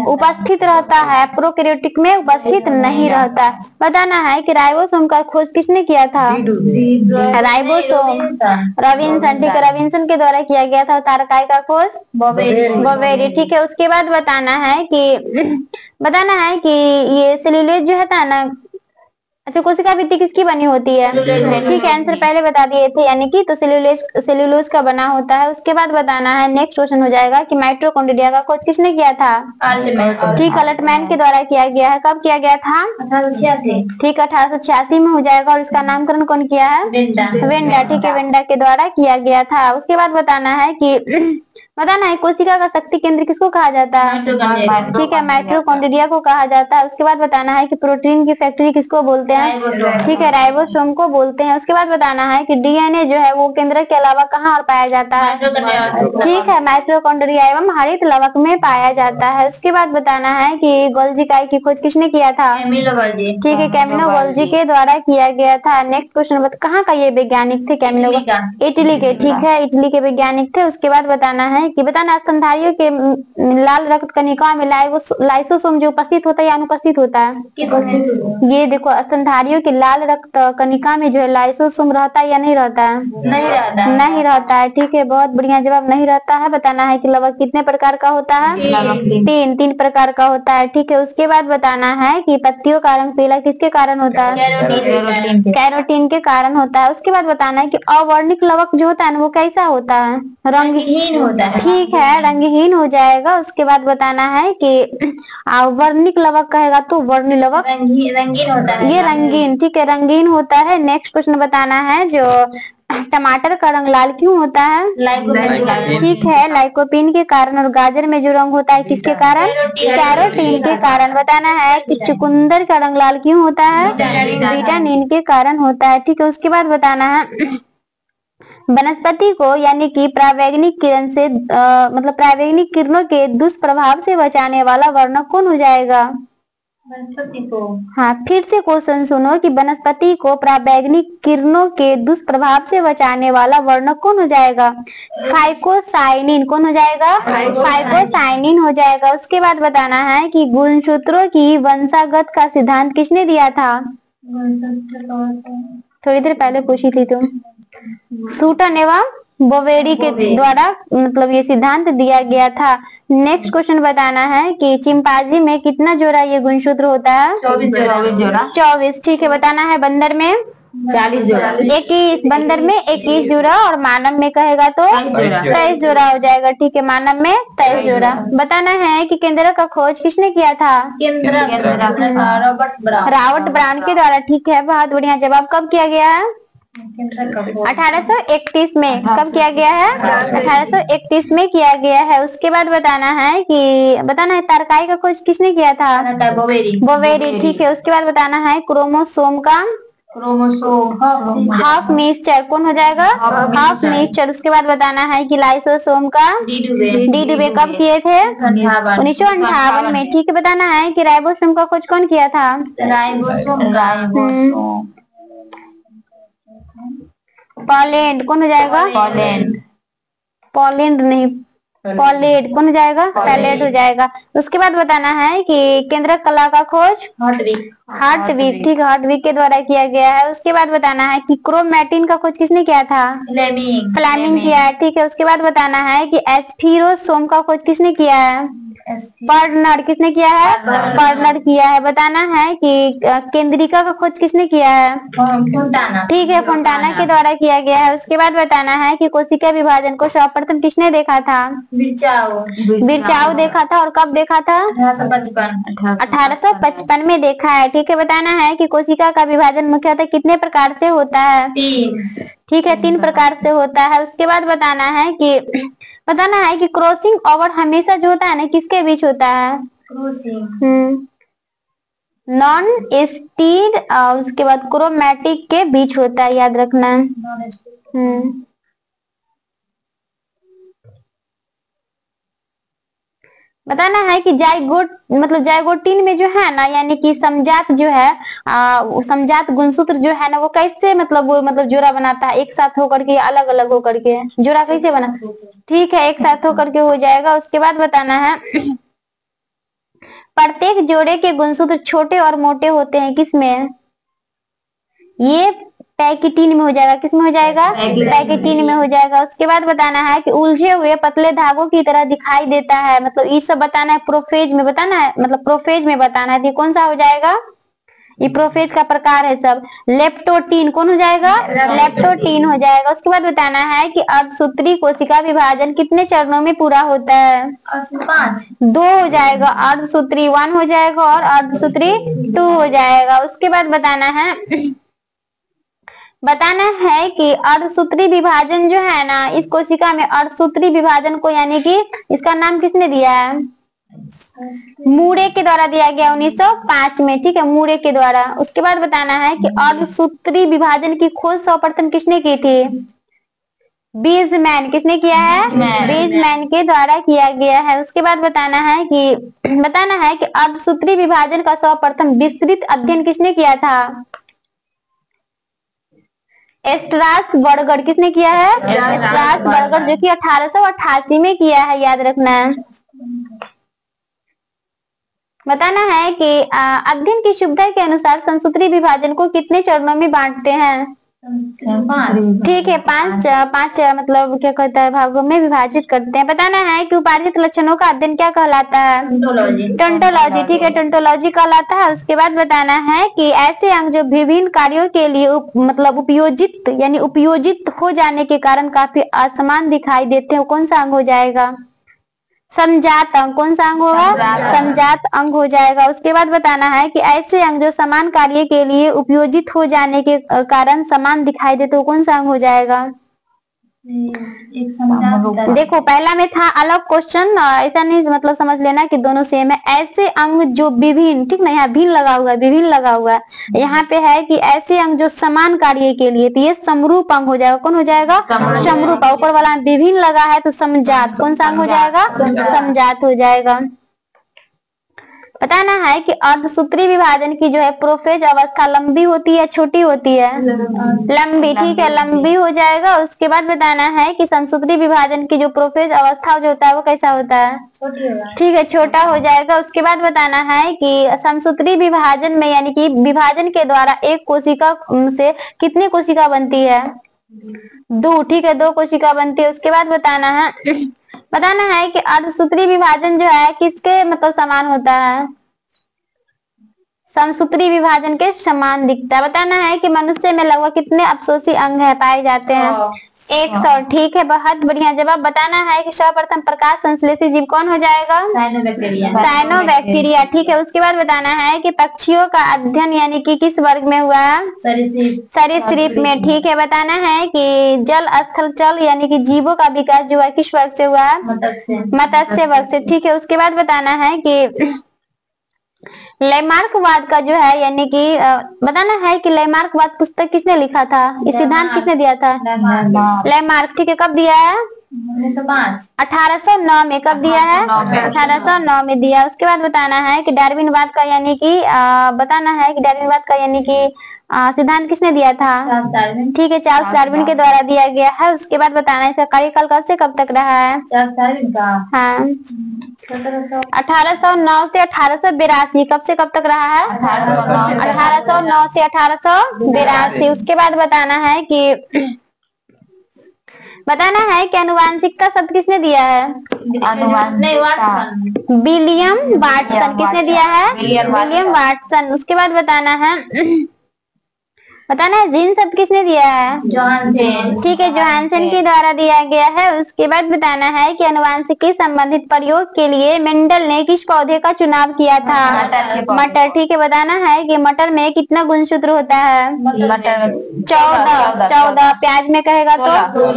उपस्थित रहता है। प्रोकैरियोटिक में उपस्थित नहीं रहता। बताना है कि राइबोसोम का खोज किसने किया था? Ribosome Robinson. ठीक है, रॉबिन्सन के द्वारा किया गया था। तारकाई का खोज बोवेरी। ठीक है, उसके बाद बताना है कि ये सेल्यूलोज जो है ना, अच्छा कोशिका भित्ति किसकी बनी होती है? ठीक है, आंसर पहले बता दिए थे, यानी कि तो सेल्यूलोज का बना होता है। उसके बाद बताना है नेक्स्ट क्वेश्चन हो जाएगा कि माइटोकॉन्ड्रिया का खोज किसने किया था? ठीक, अल्टमैन के द्वारा किया गया है। कब किया गया था? 1886। ठीक, 1886 में हो जाएगा। और इसका नामकरण कौन किया है? वेंडा। ठीक है, वेंडा के द्वारा किया गया था। उसके बाद बताना है कि बताना है कोशिका का शक्ति केंद्र किसको कहा जाता है? ठीक है, माइटोकॉन्ड्रिया को कहा जाता है। उसके बाद बताना है कि प्रोटीन की फैक्ट्री किसको बोलते हैं? ठीक है, राइबोसोम को बोलते हैं। उसके बाद बताना है कि डीएनए जो है वो केंद्र के अलावा कहाँ और पाया जाता है? ठीक है, माइटोकॉन्ड्रिया एवं हरित लवक में पाया जाता है। उसके बाद बताना है कि गोल्जी इकाई की खोज किसने किया था? ठीक है, कैमिलो गोल्जी के द्वारा किया गया था। नेक्स्ट क्वेश्चन कहाँ का ये वैज्ञानिक थे? कैमिलो इटली के। ठीक है, इटली के वैज्ञानिक थे। उसके बाद बताना है कि बताना स्तनधारियों के लाल रक्त कणिका में लाइसोसोम जो उपस्थित होता है या अनुपस्थित होता है? ये देखो, स्तनधारियों के लाल रक्त कणिका में जो है लाइसोसोम रहता है या नहीं रहता है? नहीं रहता है। ठीक है, बहुत बढ़िया जवाब, नहीं रहता है। बताना है कि लवक कितने प्रकार का होता है? तीन प्रकार का होता है। ठीक है, उसके बाद बताना है कि पत्तियों का रंग पीला किसके कारण होता है? कैरोटीन के कारण होता है। उसके बाद बताना है कि अवर्णिक लवक जो होता है ना वो कैसा होता है? रंगहीन होता है। ठीक है, रंगहीन हो जाएगा। उसके बाद बताना है कि वर्णिक लवक कहेगा तो वर्णी लवक रंगीन होता है। ये रंगीन, ठीक है, रंगीन होता है। नेक्स्ट क्वेश्चन बताना है जो टमाटर का रंग लाल क्यों होता है? ठीक है, लाइकोपीन के कारण। और गाजर में जो रंग होता है किसके कारण? कैरोटीन के कारण। बताना है कि चुकंदर का रंग लाल क्यों होता है? विटामिन के कारण होता है। ठीक है, उसके बाद बताना है वनस्पति को यानी कि परावैंगिक किरण से मतलब परावैंगिक किरणों के दुष्प्रभाव से बचाने वाला वर्णक कौन हो जाएगा? वनस्पति को। हाँ, फिर से क्वेश्चन सुनो कि वनस्पति को परावैंगिक किरणों के दुष्प्रभाव से बचाने वाला वर्णक कौन हो जाएगा? फाइकोसाइनिन। कौन हो जाएगा? फाइकोसाइनिन हो जाएगा। उसके बाद बताना है कि गुणसूत्रों की वंशागत का सिद्धांत किसने दिया था? थोड़ी देर पहले पूछी थी तुम। सूटन एवं बोवेरी के द्वारा मतलब ये सिद्धांत दिया गया था। नेक्स्ट क्वेश्चन बताना है कि चिंपांजी में कितना जोड़ा ये गुणसूत्र होता है? 24 जोड़ा। 24। ठीक है, बताना है बंदर में 40 जोड़ा। 21। बंदर में 21 जोड़ा और मानव में कहेगा तो 23 जोड़ा हो जाएगा। ठीक है, मानव में 23 जोड़ा। बताना है कि केंद्र का खोज किसने किया था? रॉबर्ट ब्राउन के द्वारा। ठीक है, बहुत बढ़िया जवाब। कब किया गया है? 1831 में। कब किया गया है? 1831 में किया गया है। उसके बाद बताना है कि बताना है तारकाई का खोज किसने किया था? बोवेरी। ठीक है, उसके बाद बताना है क्रोमोसोम का हाफ मिक्सचर कौन हो जाएगा? Half mixture. उसके बाद बताना है कि लाइसोसोम का डी कब किए थे? 1958 में। ठीक है, बताना है कि राइबोसोम का खोज कौन किया था? पोलैंड। कौन हो जाएगा? पोलैंड नहीं, पोलेड। कौन हो जाएगा? पैलेट हो जाएगा। उसके बाद बताना है कि केंद्रक कला का खोज हार्टविक। ठीक है, हार्टविक के द्वारा किया गया है। उसके बाद बताना है कि क्रोमैटिन का खोज किसने किया था? फ्लेमिंग किया है। ठीक है, उसके बाद बताना है कि एस्फिरोसोम का खोज किसने किया है? पर्नर। किसने किया है? पर्नर किया है। बताना है कि केंद्रिका का खोज किसने किया है? ठीक है, फोंटाना के द्वारा किया गया है। उसके बाद बताना है कि कोशिका विभाजन को सर्वप्रथम किसने देखा था? बिरचाओ देखा था। और कब देखा था? 1855 में देखा है। ठीक है, बताना है कि कोशिका का विभाजन मुख्यतः कितने प्रकार से होता है? ठीक है, 3 प्रकार से होता है। उसके बाद बताना है कि क्रॉसिंग ओवर हमेशा जो होता है ना किसके बीच होता है? Non stead. उसके बाद क्रोमैटिक के बीच होता है, याद रखना। बताना है कि जाइगोट मतलब जाइगोटिन में जो है ना यानी कि समजात जो है समजात गुणसूत्र जो है ना वो कैसे मतलब जोड़ा बनाता है? एक साथ होकर के अलग अलग होकर के जोड़ा कैसे बना? ठीक है, एक साथ होकर के हो जाएगा। उसके बाद बताना है प्रत्येक जोड़े के गुणसूत्र छोटे और मोटे होते हैं। किसमें? ये पैकेटिन में हो जाएगा। किसमें हो जाएगा? पैकेटिन में हो जाएगा। उसके बाद बताना है कि उलझे हुए पतले धागों की तरह दिखाई देता है। मतलब ये सब बताना है प्रोफेज में बताना है, मतलब प्रोफेज में बताना है। कौन सा हो जाएगा? ये प्रोफेज का प्रकार है सब। लेप्टोटीन। कौन हो जाएगा? लेप्टोटीन हो जाएगा। उसके बाद बताना है कि अर्धसूत्री कोशिका विभाजन कितने चरणों में पूरा होता है? 2 हो जाएगा। अर्धसूत्री 1 हो जाएगा और अर्धसूत्री 2 हो जाएगा। उसके बाद बताना है बताना है कि अर्धसूत्री विभाजन जो है ना, इस कोशिका में अर्धसूत्री विभाजन को यानी कि इसका नाम किसने दिया है? मूरे के द्वारा दिया गया 1905 में, ठीक है, मूरे के द्वारा। उसके बाद बताना है कि अर्धसूत्री विभाजन की खोज सर्वप्रथम किसने की थी? बीजमैन। किसने किया है? बीजमैन के द्वारा किया गया है। उसके बाद बताना है कि अर्धसूत्री विभाजन का सर्वप्रथम विस्तृत अध्ययन किसने किया था? स्ट्रासबर्गर। किसने किया है? स्ट्रासबर्गर, जो कि 1888 में किया है, याद रखना है। बताना है कि अध्ययन की सुविधा के अनुसार समसूत्री विभाजन को कितने चरणों में बांटते हैं? 5। ठीक है, पांच मतलब क्या कहता है, भागों में विभाजित करते हैं। बताना है कि उपार्जित लक्षणों का अध्ययन क्या कहलाता है? टोंटोलॉजी। ठीक है, टोंटोलॉजी कहलाता है। उसके बाद बताना है कि ऐसे अंग जो विभिन्न कार्यों के लिए उपयोजित हो जाने के कारण काफी असमान दिखाई देते हैं, कौन सा अंग हो जाएगा? समजात अंग। कौन सा अंग होगा? समजात अंग हो जाएगा। उसके बाद बताना है कि ऐसे अंग जो समान कार्य के लिए उपयोजित हो जाने के कारण समान दिखाई देते, तो कौन सा अंग हो जाएगा? देखो, पहला में था अलग क्वेश्चन, ऐसा नहीं मतलब समझ लेना कि दोनों सेम है। ऐसे अंग जो विभिन्न, ठीक ना, यहाँ भिन्न लगा हुआ है, विभिन्न लगा हुआ है, यहाँ पे है कि ऐसे अंग जो समान कार्य के लिए, तो ये समरूप अंग हो जाएगा। कौन हो जाएगा? समरूप। ऊपर वाला विभिन्न लगा है तो समजात। कौन सा अंग हो जाएगा? समजात हो जाएगा। बताना है कि अर्धसूत्री विभाजन की जो है प्रोफेज अवस्था लंबी होती है, छोटी होती है? लंबी। ठीक है, लंबी हो जाएगा। उसके बाद बताना है कि समसूत्री विभाजन की जो प्रोफेज अवस्था जो होता है वो कैसा होता है? ठीक है, छोटा हो जाएगा। उसके बाद बताना है कि समसूत्री विभाजन में यानी कि विभाजन के द्वारा एक कोशिका से कितनी कोशिका बनती है? 2। ठीक है, 2 कोशिका बनती है। उसके बाद बताना है कि अर्धसूत्री विभाजन जो है किसके मतलब समान होता है? समसूत्री विभाजन के समान दिखता है। बताना है कि मनुष्य में लगभग कितने अपशोषी अंग है पाए जाते हैं? 100। ठीक है, बहुत बढ़िया जवाब। बताना है कि सर्वप्रथम प्रकाश संश्लेषी जीव कौन हो जाएगा? साइनोबैक्टीरिया। ठीक है, उसके बाद बताना है कि पक्षियों का अध्ययन यानी कि किस वर्ग में हुआ? सरीसृप में। ठीक है, बताना है कि जल स्थल चल यानी कि जीवों का विकास जो है किस वर्ग से हुआ? मत्स्य वर्ग से। ठीक है, उसके बाद बताना है कि लैमार्कवाद का जो है यानी कि बताना है कि लैमार्कवाद पुस्तक किसने लिखा था? ये सिद्धांत किसने दिया था? लैमार्क। ठीक है, कब दिया है? 1809 में। कब दिया है? 1809 में दिया। उसके बाद बताना है कि डार्विनवाद का यानी कि सिद्धांत किसने दिया था? ठीक है, चार्ल्स डार्विन के द्वारा दिया गया है। उसके बाद बताना है इसका कार्यकाल कब से कब तक रहा है? हाँ, 1809 से 1882। कब से कब तक रहा है? 1809 से 1882। उसके बाद बताना है कि आनुवांशिकता शब्द किसने दिया है? William Watson. किसने दिया है? William Watson. उसके बाद बताना है जीन शब्द किसने दिया है? ठीक है, जोहानसन के द्वारा दिया गया है। उसके बाद बताना है कि आनुवांशिकी संबंधित प्रयोग के लिए मेंडल ने किस पौधे का चुनाव किया था? मटर। ठीक है, बताना है कि मटर में कितना गुणसूत्र होता है? 14। प्याज में कहेगा तो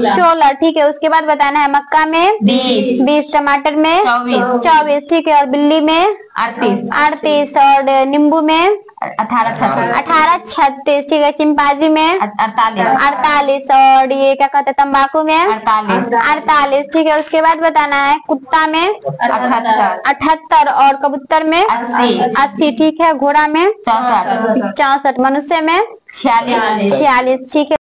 16। ठीक है, उसके बाद बताना है मक्का में 20, टमाटर में 24। ठीक है, और बिल्ली में 38 और नींबू में 1836। ठीक है, चिंपांजी में 48 और ये क्या कहते हैं तंबाकू में 48। ठीक है, उसके बाद बताना है कुत्ता में 78 और कबूतर में 80। ठीक है, घोड़ा में 64, मनुष्य में 46। ठीक है।